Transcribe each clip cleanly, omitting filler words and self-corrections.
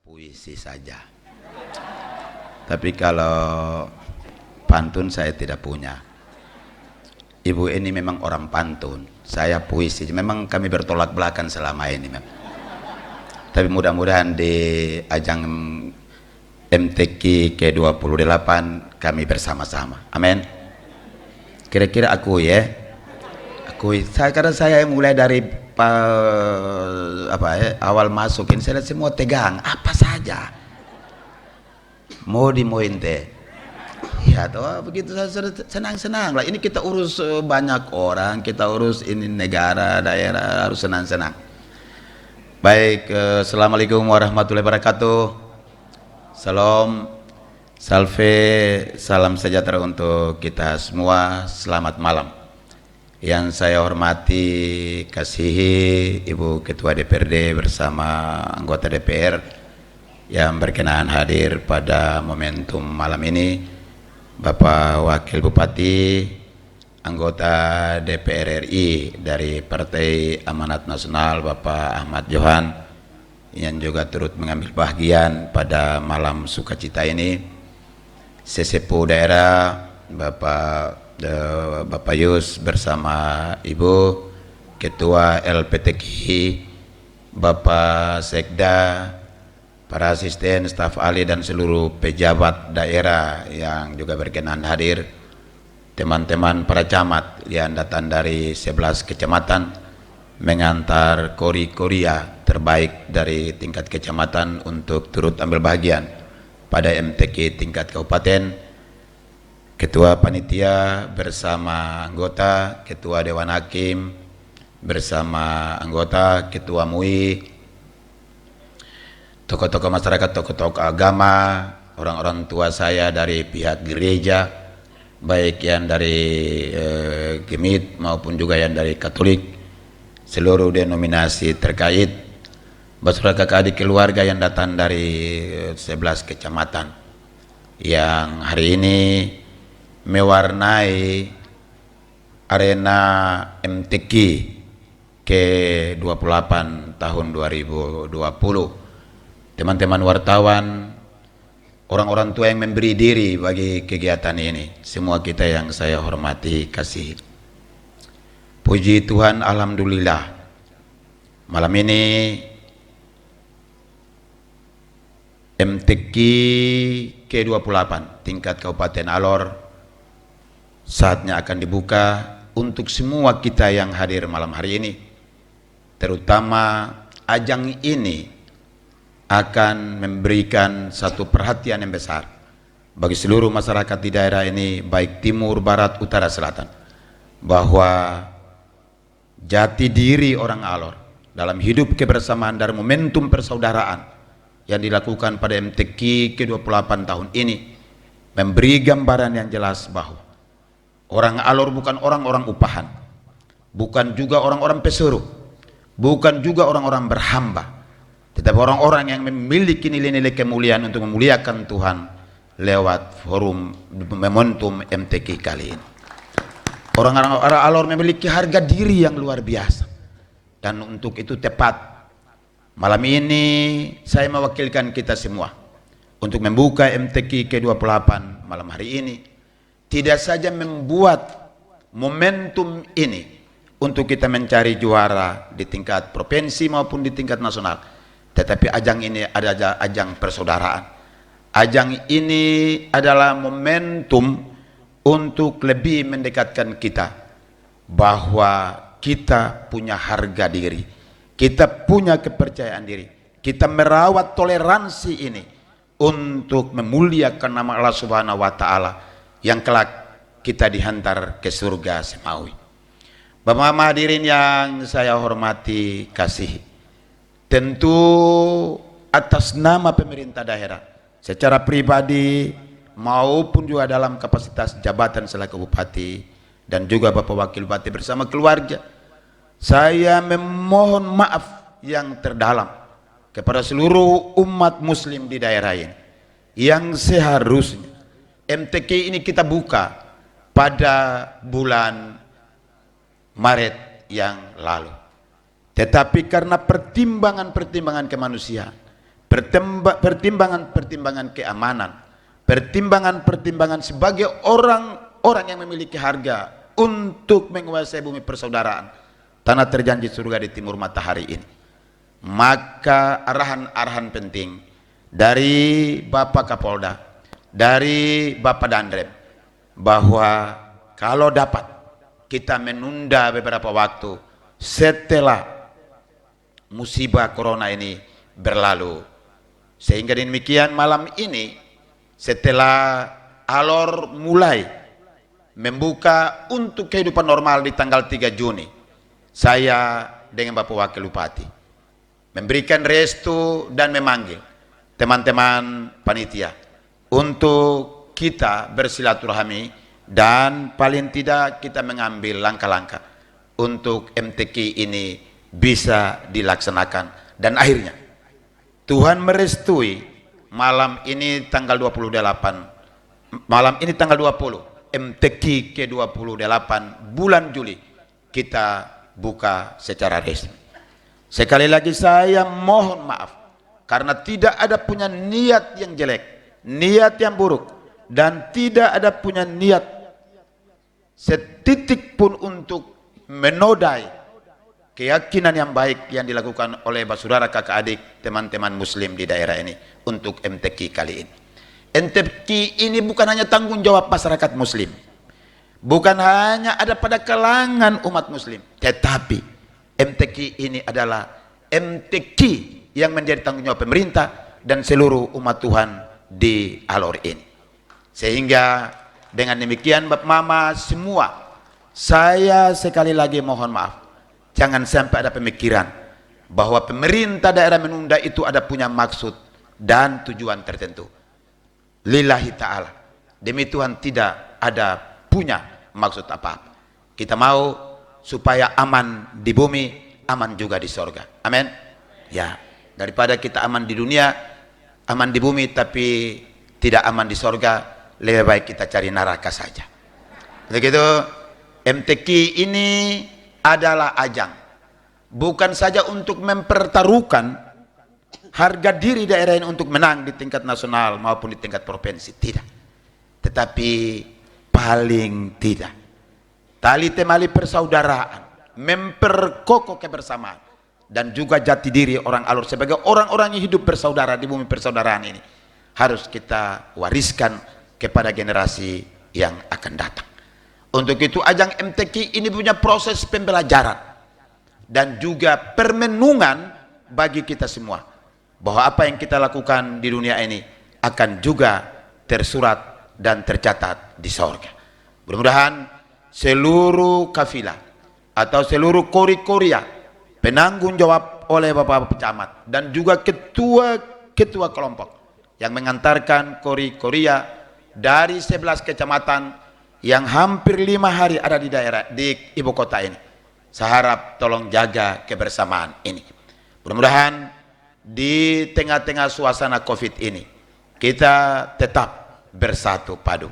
puisi saja. Tapi kalau pantun saya tidak punya. Ibu ini memang orang pantun, saya puisi. Memang kami bertolak belakang selama ini. Tapi mudah-mudahan di ajang MTQ ke-28 kami bersama-sama. Amin. Kira-kira aku ya. Karena saya mulai dari awal masukin saya lihat semua tegang, apa saja mau dimuin teh ya toh, begitu saya senang-senang lah. Ini kita urus banyak orang, kita urus ini negara, daerah, harus senang-senang. Baik, assalamualaikum warahmatullahi wabarakatuh. Salam, salve, salam sejahtera untuk kita semua. Selamat malam. Yang saya hormati, kasihi Ibu Ketua DPRD bersama anggota DPR yang berkenan hadir pada momentum malam ini, Bapak Wakil Bupati, anggota DPR RI dari Partai Amanat Nasional, Bapak Ahmad Johan, yang juga turut mengambil bagian pada malam sukacita ini, sesepuh daerah, Bapak Yus bersama Ibu Ketua LPTKI, Bapak Sekda, para asisten, staf ahli dan seluruh pejabat daerah yang juga berkenan hadir, teman-teman para camat yang datang dari 11 kecamatan mengantar kori-koria terbaik dari tingkat kecamatan untuk turut ambil bagian pada MTQ tingkat kabupaten. Ketua Panitia bersama anggota, Ketua Dewan Hakim bersama anggota, Ketua MUI, tokoh-tokoh masyarakat, tokoh-tokoh agama, orang-orang tua saya dari pihak gereja, baik yang dari Gemit maupun juga yang dari Katolik, seluruh denominasi terkait, beserta kakak adik keluarga yang datang dari 11 kecamatan yang hari ini mewarnai arena MTQ ke-28 tahun 2020. Teman-teman wartawan, orang-orang tua yang memberi diri bagi kegiatan ini, semua kita yang saya hormati, kasih. Puji Tuhan, alhamdulillah, malam ini MTQ ke-28 tingkat Kabupaten Alor saatnya akan dibuka untuk semua kita yang hadir malam hari ini. Terutama ajang ini akan memberikan satu perhatian yang besar bagi seluruh masyarakat di daerah ini, baik timur, barat, utara, selatan, bahwa jati diri orang Alor dalam hidup kebersamaan dan momentum persaudaraan yang dilakukan pada MTQ ke-28 tahun ini memberi gambaran yang jelas bahwa orang Alor bukan orang-orang upahan, bukan juga orang-orang pesuruh, bukan juga orang-orang berhamba, tetapi orang-orang yang memiliki nilai-nilai kemuliaan untuk memuliakan Tuhan lewat forum momentum MTQ kali ini. Orang-orang Alor memiliki harga diri yang luar biasa, dan untuk itu tepat malam ini saya mewakilkan kita semua untuk membuka MTQ ke-28 malam hari ini. Tidak saja membuat momentum ini untuk kita mencari juara di tingkat provinsi maupun di tingkat nasional, tetapi ajang ini adalah ajang persaudaraan. Ajang ini adalah momentum untuk lebih mendekatkan kita bahwa kita punya harga diri, kita punya kepercayaan diri, kita merawat toleransi ini untuk memuliakan nama Allah Subhanahu wa Ta'ala yang kelak kita dihantar ke surga semawi. Bapak hadirin yang saya hormati, kasih, tentu atas nama pemerintah daerah secara pribadi maupun juga dalam kapasitas jabatan selaku bupati dan juga Bapak Wakil Bupati bersama keluarga, saya memohon maaf yang terdalam kepada seluruh umat muslim di daerah ini yang seharusnya MTQ ini kita buka pada bulan Maret yang lalu, tetapi karena pertimbangan-pertimbangan kemanusiaan, pertimbangan keamanan, pertimbangan sebagai orang yang memiliki harga untuk menguasai bumi persaudaraan, tanah terjanji surga di timur matahari ini. Maka arahan-arahan penting dari Bapak Kapolda, dari Bapak Danrem, bahwa kalau dapat kita menunda beberapa waktu setelah musibah corona ini berlalu, sehingga demikian malam ini setelah Alor mulai membuka untuk kehidupan normal di tanggal 3 Juni, saya dengan Bapak Wakil Bupati memberikan restu dan memanggil teman-teman panitia untuk kita bersilaturahmi dan paling tidak kita mengambil langkah-langkah untuk MTQ ini bisa dilaksanakan. Dan akhirnya Tuhan merestui malam ini tanggal 28, malam ini tanggal 20, MTQ ke-28 bulan Juli kita buka secara resmi. Sekali lagi saya mohon maaf karena tidak ada punya niat yang jelek, niat yang buruk, dan tidak ada punya niat setitik pun untuk menodai keyakinan yang baik yang dilakukan oleh saudara kakak adik teman-teman muslim di daerah ini untuk MTQ kali ini. MTQ ini bukan hanya tanggung jawab masyarakat muslim, bukan hanya ada pada kalangan umat muslim, tetapi MTQ ini adalah MTQ yang menjadi tanggung jawab pemerintah dan seluruh umat Tuhan di Alor ini. Sehingga dengan demikian Bapak Mama semua, saya sekali lagi mohon maaf, jangan sampai ada pemikiran bahwa pemerintah daerah menunda itu ada punya maksud dan tujuan tertentu. Lillahi ta'ala, demi Tuhan tidak ada punya maksud apa-apa. Kita mau supaya aman di bumi, aman juga di sorga. Amin. Ya, daripada kita aman di dunia, aman di bumi tapi tidak aman di sorga, lebih baik kita cari neraka saja. Begitu. MTQ ini adalah ajang bukan saja untuk mempertaruhkan harga diri daerah ini untuk menang di tingkat nasional maupun di tingkat provinsi, tidak, tetapi paling tidak tali temali persaudaraan, memperkokoh kebersamaan dan juga jati diri orang Alor sebagai orang-orang yang hidup bersaudara di bumi persaudaraan ini harus kita wariskan kepada generasi yang akan datang. Untuk itu ajang MTQ ini punya proses pembelajaran dan juga permenungan bagi kita semua bahwa apa yang kita lakukan di dunia ini akan juga tersurat dan tercatat di sorga. Mudah-mudahan seluruh kafilah atau seluruh kori-koria penanggung jawab oleh Bapak Camat dan juga ketua-ketua kelompok yang mengantarkan kori-koria dari 11 kecamatan yang hampir 5 hari ada di daerah di ibu kota ini, saya harap tolong jaga kebersamaan ini. Mudah-mudahan di tengah-tengah suasana COVID ini kita tetap bersatu padu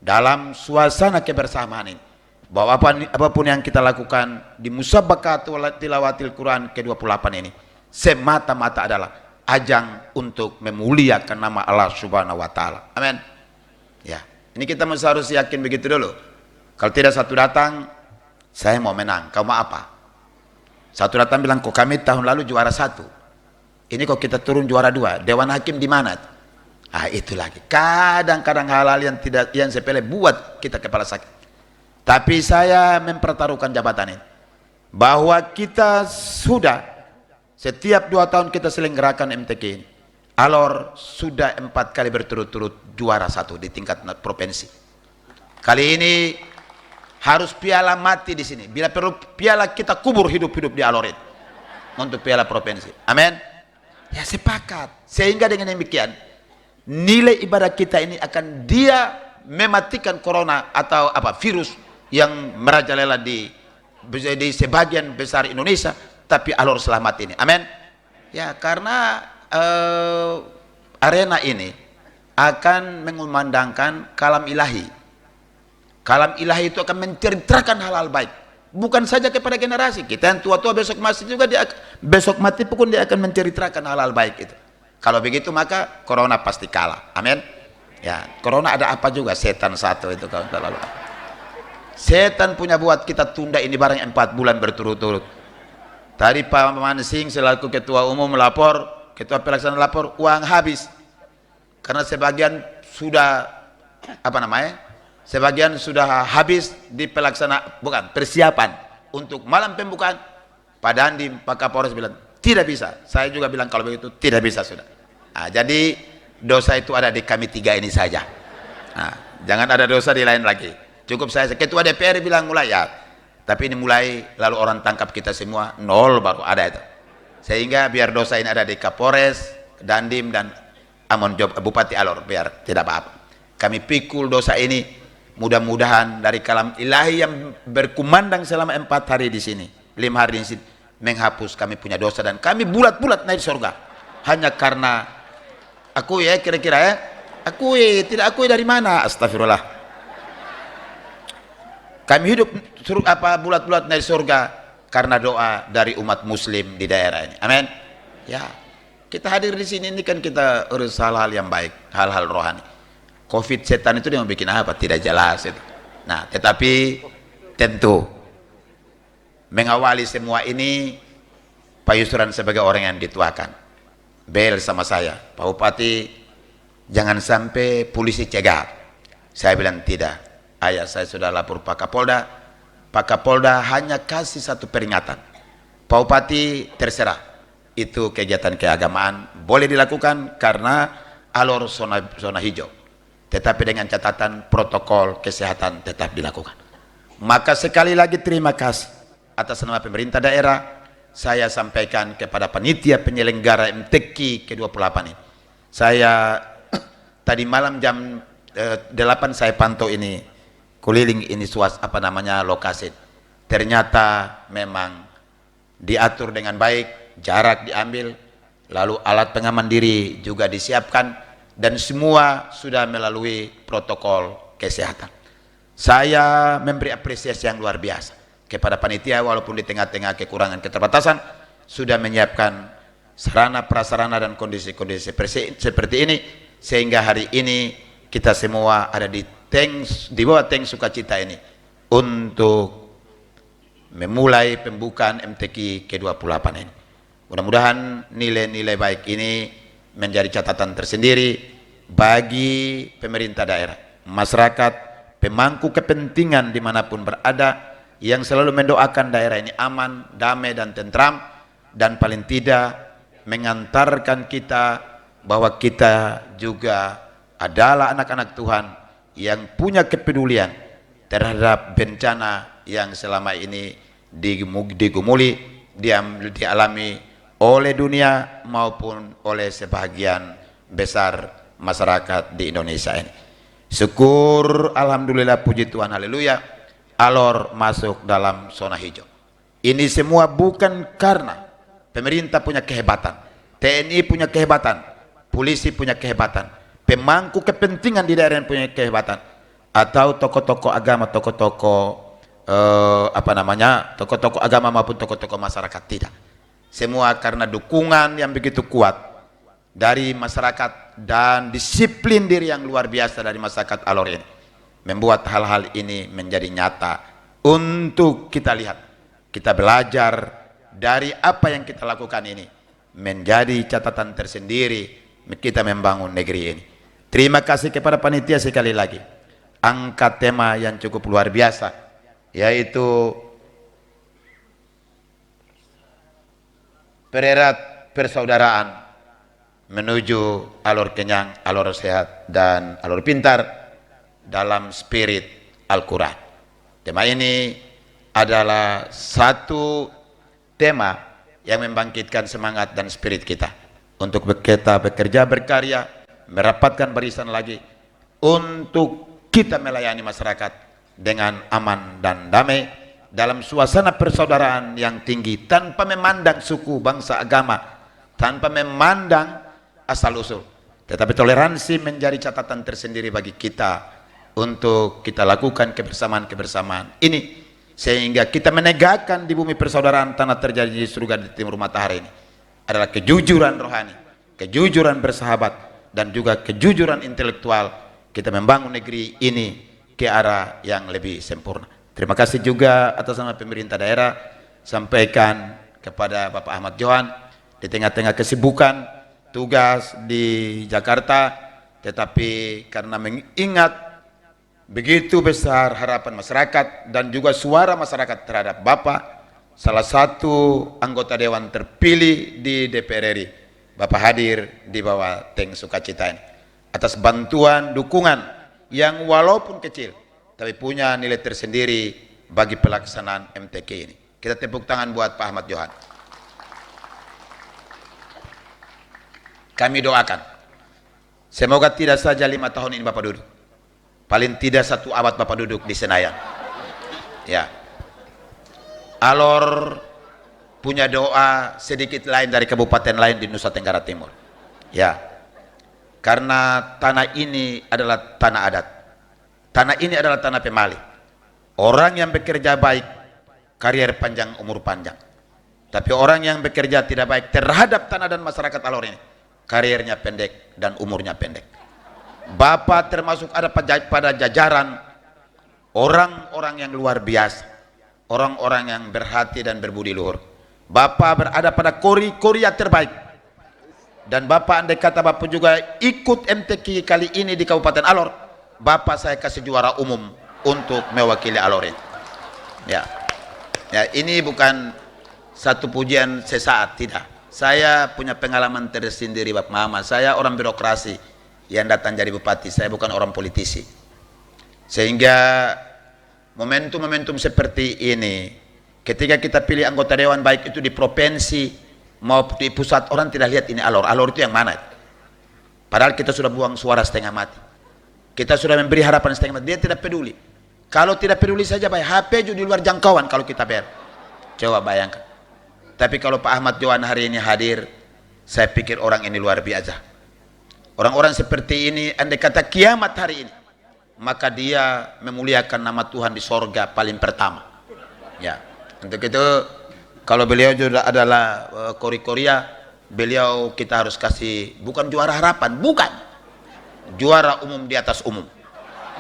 dalam suasana kebersamaan ini, bahwa apapun yang kita lakukan di musabaqah tilawatil Quran ke-28 ini semata-mata adalah ajang untuk memuliakan nama Allah Subhanahu wa taala. Amin. Ya. Ini kita harus yakin begitu dulu. Kalau tidak satu datang, saya mau menang. Kau mau apa? Satu datang bilang, kok kami tahun lalu juara 1. Ini kok kita turun juara 2. Dewan Hakim di mana? Ah itu lagi. Kadang-kadang hal-hal yang tidak yang sepele buat kita kepala sakit. Tapi saya mempertaruhkan jabatan ini, bahwa kita sudah setiap 2 tahun kita selenggarakan MTQ ini. Alor sudah 4 kali berturut-turut juara 1 di tingkat provinsi. Kali ini harus piala mati di sini. Bila perlu piala kita kubur hidup-hidup di Alor itu untuk piala provinsi. Amin. Ya sepakat. Sehingga dengan demikian nilai ibadah kita ini akan dia mematikan corona atau apa virus yang merajalela di sebagian besar Indonesia, tapi Alor selamat ini. Amin. Ya karena arena ini akan mengumandangkan kalam ilahi. Kalam ilahi itu akan menceritakan hal-hal baik, bukan saja kepada generasi kita yang tua-tua besok mati juga besok mati pun dia akan menceritakan hal-hal baik itu. Kalau begitu maka corona pasti kalah. Amin. Ya, corona ada apa juga, setan satu itu kalau terlalu. Setan punya buat kita tunda ini barang 4 bulan berturut-turut. Tadi Pak Mansing selaku ketua umum melapor, ketua pelaksana lapor, uang habis. Karena sebagian sudah sebagian sudah habis di pelaksana, bukan persiapan untuk malam pembukaan. Pak Dandim, Pak Kapolres bilang tidak bisa. Saya juga bilang kalau begitu tidak bisa sudah. Nah, jadi dosa itu ada di kami 3 ini saja. Nah, jangan ada dosa di lain lagi. Cukup saya ketua DPR bilang mulai ya. Tapi ini mulai lalu orang tangkap kita semua, 0 baru ada itu. Sehingga biar dosa ini ada di Kapolres, Dandim dan Bupati Alor, biar tidak apa-apa. Kami pikul dosa ini, mudah-mudahan dari kalam ilahi yang berkumandang selama 4 hari di sini, 5 hari di sini, menghapus kami punya dosa dan kami bulat-bulat naik surga. Hanya karena akui ya, kira-kira ya, akui, tidak akui dari mana? Astagfirullah. Kami hidup bulat-bulat naik surga karena doa dari umat muslim di daerah ini. Amin. Ya, kita hadir di sini ini kan kita urus hal-hal yang baik, hal-hal rohani. Covid setan itu dia mau bikin apa? Tidak jelas itu. Nah, tetapi tentu mengawali semua ini Pak Yusran sebagai orang yang dituakan. Bel sama saya, Pak Bupati, jangan sampai polisi cegat. Saya bilang tidak. Ayah, saya sudah lapor Pak Kapolda. Pak Kapolda hanya kasih satu peringatan. Pak Bupati terserah. Itu kegiatan keagamaan boleh dilakukan karena Alor zona hijau. Tetapi dengan catatan protokol kesehatan tetap dilakukan. Maka sekali lagi terima kasih atas nama pemerintah daerah. Saya sampaikan kepada panitia penyelenggara MTQ ke-28 ini. Saya tadi malam jam 8 saya pantau ini, keliling ini lokasi. Ternyata memang diatur dengan baik, jarak diambil, lalu alat pengaman diri juga disiapkan, dan semua sudah melalui protokol kesehatan. Saya memberi apresiasi yang luar biasa kepada panitia, walaupun di tengah-tengah kekurangan keterbatasan sudah menyiapkan sarana prasarana dan kondisi-kondisi seperti ini, sehingga hari ini kita semua ada di bawah tank sukacita ini untuk memulai pembukaan MTQ ke-28 ini. Mudah-mudahan nilai-nilai baik ini menjadi catatan tersendiri bagi pemerintah daerah, masyarakat, pemangku kepentingan dimanapun berada, yang selalu mendoakan daerah ini aman, damai dan tentram, dan paling tidak mengantarkan kita bahwa kita juga adalah anak-anak Tuhan yang punya kepedulian terhadap bencana yang selama ini digumuli, dialami oleh dunia maupun oleh sebagian besar masyarakat di Indonesia ini. Syukur, alhamdulillah, puji Tuhan, haleluya, Alor masuk dalam zona hijau. Ini semua bukan karena pemerintah punya kehebatan, TNI punya kehebatan, polisi punya kehebatan, pemangku kepentingan di daerah yang punya kehebatan, atau tokoh-tokoh agama, tokoh-tokoh tokoh-tokoh agama maupun tokoh-tokoh masyarakat. Tidak. Semua karena dukungan yang begitu kuat dari masyarakat dan disiplin diri yang luar biasa dari masyarakat Alor ini, membuat hal-hal ini menjadi nyata untuk kita lihat, kita belajar dari apa yang kita lakukan ini, menjadi catatan tersendiri kita membangun negeri ini. Terima kasih kepada panitia sekali lagi, angkat tema yang cukup luar biasa, yaitu pererat persaudaraan menuju Alor kenyang, Alor sehat, dan Alor pintar dalam spirit Al-Quran. Tema ini adalah satu tema yang membangkitkan semangat dan spirit kita untuk kita bekerja, berkarya, merapatkan barisan lagi untuk kita melayani masyarakat dengan aman dan damai dalam suasana persaudaraan yang tinggi, tanpa memandang suku, bangsa, agama, tanpa memandang asal usul, tetapi toleransi menjadi catatan tersendiri bagi kita untuk kita lakukan kebersamaan-kebersamaan ini, sehingga kita menegakkan di bumi persaudaraan tanah terjadi di surga di timur matahari ini adalah kejujuran rohani, kejujuran bersahabat, dan juga kejujuran intelektual, kita membangun negeri ini ke arah yang lebih sempurna. Terima kasih juga atas nama pemerintah daerah, sampaikan kepada Bapak Ahmad Johan di tengah-tengah kesibukan tugas di Jakarta, tetapi karena mengingat begitu besar harapan masyarakat dan juga suara masyarakat terhadap Bapak, salah satu anggota dewan terpilih di DPR RI, Bapak hadir di bawah Teng Sukacita ini atas bantuan dukungan yang walaupun kecil tapi punya nilai tersendiri bagi pelaksanaan MTQ ini. Kita tepuk tangan buat Pak Ahmad Johan. Kami doakan semoga tidak saja 5 tahun ini Bapak duduk, paling tidak 1 abad Bapak duduk di Senayan. Ya, Alor punya doa sedikit lain dari kabupaten lain di Nusa Tenggara Timur. Ya, karena tanah ini adalah tanah adat, tanah ini adalah tanah pemali. Orang yang bekerja baik, karier panjang, umur panjang. Tapi orang yang bekerja tidak baik terhadap tanah dan masyarakat Alor ini, kariernya pendek dan umurnya pendek. Bapak termasuk ada pada jajaran orang-orang yang luar biasa, orang-orang yang berhati dan berbudi luhur. Bapak berada pada korea terbaik, dan Bapak andai kata Bapak juga ikut MTQ kali ini di Kabupaten Alor, Bapak saya kasih juara umum untuk mewakili Alor ini. Ya, ini bukan satu pujian sesaat, tidak. Saya punya pengalaman tersendiri Bapak Mama. Saya orang birokrasi yang datang jadi bupati, saya bukan orang politisi. Sehingga momentum-momentum seperti ini, ketika kita pilih anggota dewan baik itu di provinsi maupun di pusat, orang tidak lihat ini Alor. Alor itu yang mana? Padahal kita sudah buang suara setengah mati, kita sudah memberi harapan setengah mati. Dia tidak peduli. Kalau tidak peduli saja baik, HP juga di luar jangkauan kalau kita bayar. Coba bayangkan. Tapi kalau Pak Ahmad Johan hari ini hadir, saya pikir orang ini luar biasa. Orang-orang seperti ini andai kata kiamat hari ini, maka dia memuliakan nama Tuhan di sorga paling pertama. Ya, untuk itu kalau beliau juga adalah korea, beliau kita harus kasih bukan juara harapan, bukan juara umum di atas umum.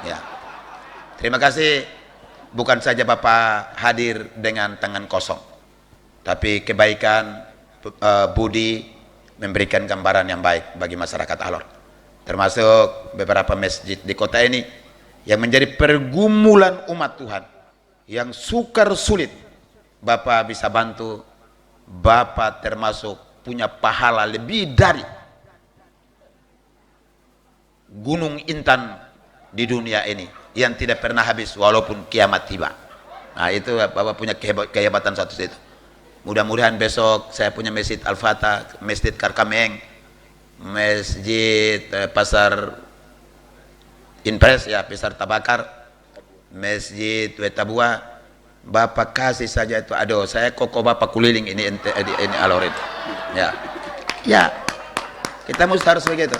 Ya, terima kasih. Bukan saja Bapak hadir dengan tangan kosong, tapi kebaikan, budi, memberikan gambaran yang baik bagi masyarakat Alor, termasuk beberapa masjid di kota ini yang menjadi pergumulan umat Tuhan yang sukar sulit. Bapak bisa bantu. Bapak termasuk punya pahala lebih dari gunung Intan di dunia ini yang tidak pernah habis walaupun kiamat tiba. Nah, itu Bapak punya kehebatan satu itu. Mudah-mudahan besok saya punya Masjid Al-Fatah, Masjid Karkameng, Masjid Pasar Impres, ya, Pasar Tabakar, Masjid Wetabua, Bapak kasih saja itu. Aduh, saya koko Bapak keliling ini Alor itu. Ya, ya, kita mesti harus begitu.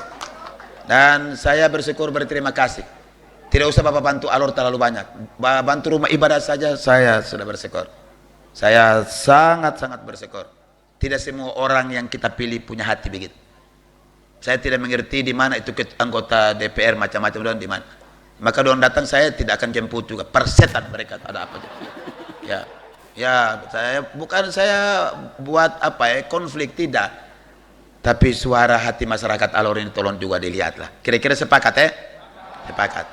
Dan saya bersyukur, berterima kasih. Tidak usah Bapak bantu Alor terlalu banyak, bantu rumah ibadah saja saya sudah bersyukur. Saya sangat-sangat bersyukur. Tidak semua orang yang kita pilih punya hati begitu. Saya tidak mengerti di mana itu anggota DPR macam-macam dan di mana. Maka orang datang saya tidak akan jemput juga. Persetan mereka ada apa aja. Ya, ya, saya buat apa ya, konflik, tidak. Tapi suara hati masyarakat Alor ini tolong juga dilihatlah. Kira-kira sepakat ya? Sepakat.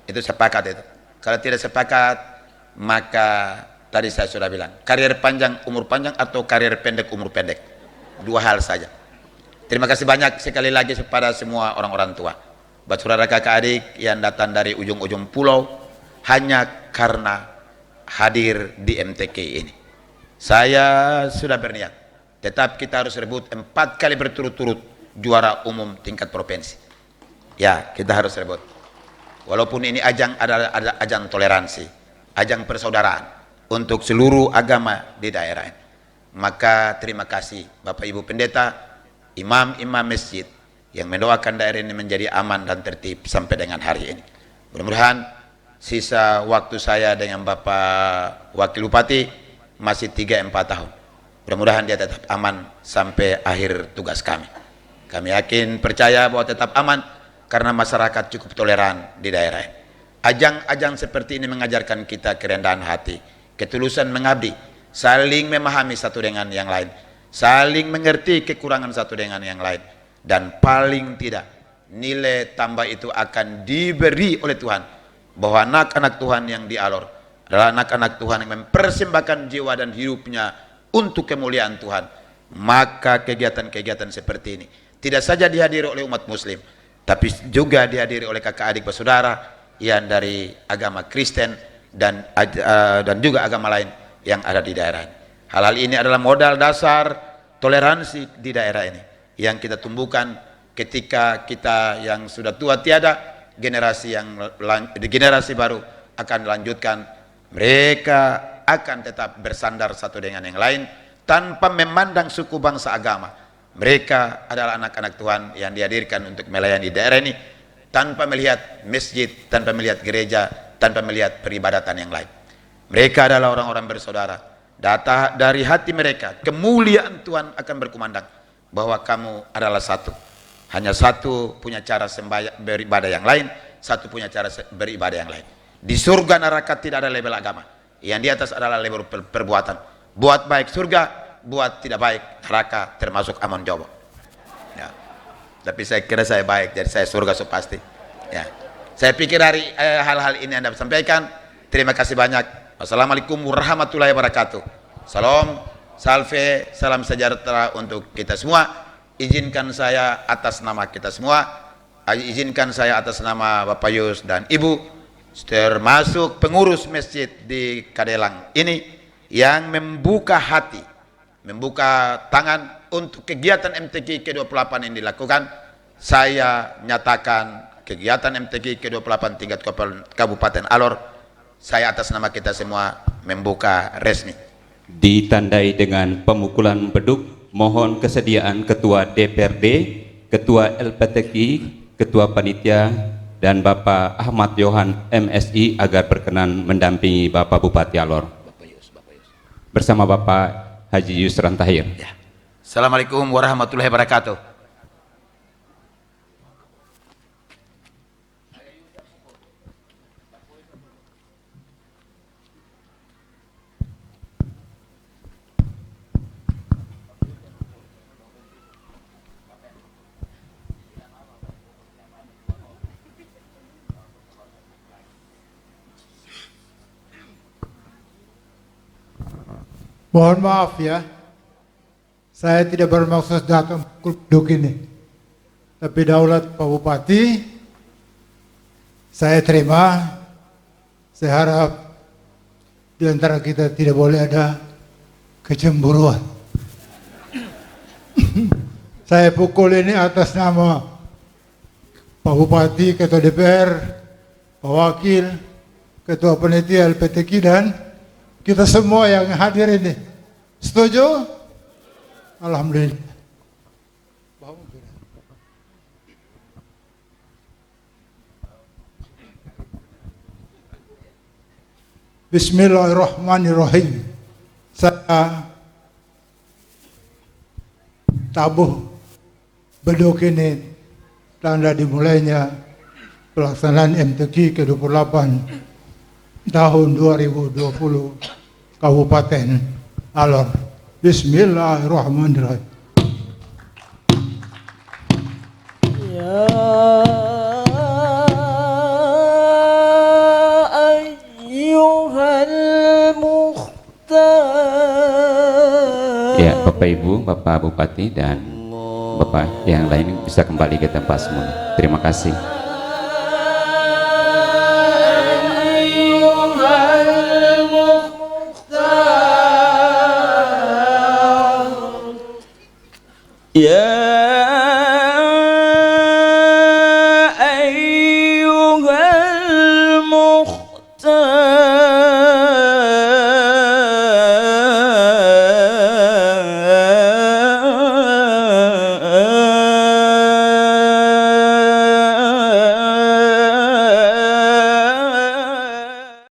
Itu sepakat itu. Kalau tidak sepakat, maka tadi saya sudah bilang, karier panjang umur panjang atau karier pendek umur pendek, 2 hal saja. Terima kasih banyak sekali lagi kepada semua orang-orang tua, buat saudara kakak adik yang datang dari ujung-ujung pulau hanya karena hadir di MTQ ini. Saya sudah berniat, tetap kita harus rebut 4 kali berturut-turut juara umum tingkat provinsi. Ya, kita harus rebut. Walaupun ini ajang adalah ajang toleransi, ajang persaudaraan untuk seluruh agama di daerah ini. Maka terima kasih Bapak Ibu Pendeta, imam-imam masjid yang mendoakan daerah ini menjadi aman dan tertib sampai dengan hari ini. Mudah-mudahan sisa waktu saya dengan Bapak Wakil Bupati masih 3-4 tahun. Mudah-mudahan dia tetap aman sampai akhir tugas kami. Kami yakin percaya bahwa tetap aman karena masyarakat cukup toleran di daerah. Ajang-ajang seperti ini mengajarkan kita kerendahan hati, ketulusan mengabdi, saling memahami satu dengan yang lain, saling mengerti kekurangan satu dengan yang lain, dan paling tidak nilai tambah itu akan diberi oleh Tuhan, bahwa anak-anak Tuhan yang di Alor adalah anak-anak Tuhan yang mempersembahkan jiwa dan hidupnya untuk kemuliaan Tuhan. Maka kegiatan-kegiatan seperti ini tidak saja dihadiri oleh umat muslim, tapi juga dihadiri oleh kakak adik bersaudara yang dari agama Kristen dan juga agama lain yang ada di daerah. Hal-hal ini adalah modal dasar toleransi di daerah ini yang kita tumbuhkan ketika kita yang sudah tua tiada, generasi baru akan melanjutkan. Mereka akan tetap bersandar satu dengan yang lain tanpa memandang suku, bangsa, agama. Mereka adalah anak-anak Tuhan yang dihadirkan untuk melayani daerah ini tanpa melihat masjid, tanpa melihat gereja, tanpa melihat peribadatan yang lain. Mereka adalah orang-orang bersaudara. Dari hati mereka kemuliaan Tuhan akan berkumandang bahwa kamu adalah satu. Hanya satu punya cara beribadah yang lain, satu punya cara beribadah yang lain. Di surga neraka tidak ada label agama. Yang di atas adalah label perbuatan. Buat baik surga, buat tidak baik neraka, termasuk Amon Jowo. Ya. Tapi saya kira saya baik, jadi saya surga so pasti. Ya. Saya pikir dari hal-hal ini Anda sampaikan. Terima kasih banyak. Wassalamualaikum warahmatullahi wabarakatuh. Salam, salve, salam sejahtera untuk kita semua. Izinkan saya atas nama kita semua, izinkan saya atas nama Bapak Yus dan Ibu, termasuk pengurus masjid di Kadelang ini, yang membuka hati, membuka tangan untuk kegiatan MTQ ke-28 yang dilakukan. Saya nyatakan kegiatan MTQ ke-28 tingkat Kabupaten Alor, saya atas nama kita semua membuka resmi. Ditandai dengan pemukulan beduk. Mohon kesediaan Ketua DPRD, Ketua LPTKI, Ketua Panitia, dan Bapak Ahmad Yohan MSI agar berkenan mendampingi Bapak Bupati Alor. Bersama Bapak Haji Yusran Tahir. Ya. Assalamualaikum warahmatullahi wabarakatuh. Mohon maaf ya, saya tidak bermaksud datang duduk ini. Tapi daulat Pak Bupati, saya terima. Saya harap di antara kita tidak boleh ada kecemburuan. Saya pukul ini atas nama Pak Bupati, Ketua DPR, Pak Wakil, Ketua Panitia LPTKI, dan kita semua yang hadir ini. Setuju? Alhamdulillah. Bismillahirrahmanirrahim. Saya tabuh beduk ini tanda dimulainya pelaksanaan MTQ ke-28 tahun 2020 Kabupaten Alor. Bismillahirrahmanirrahim. Ya ayyuhal mukhtar. Ya, Bapak Ibu, Bapak Bupati dan Bapak yang lain bisa kembali ke tempat semula. Terima kasih. Ya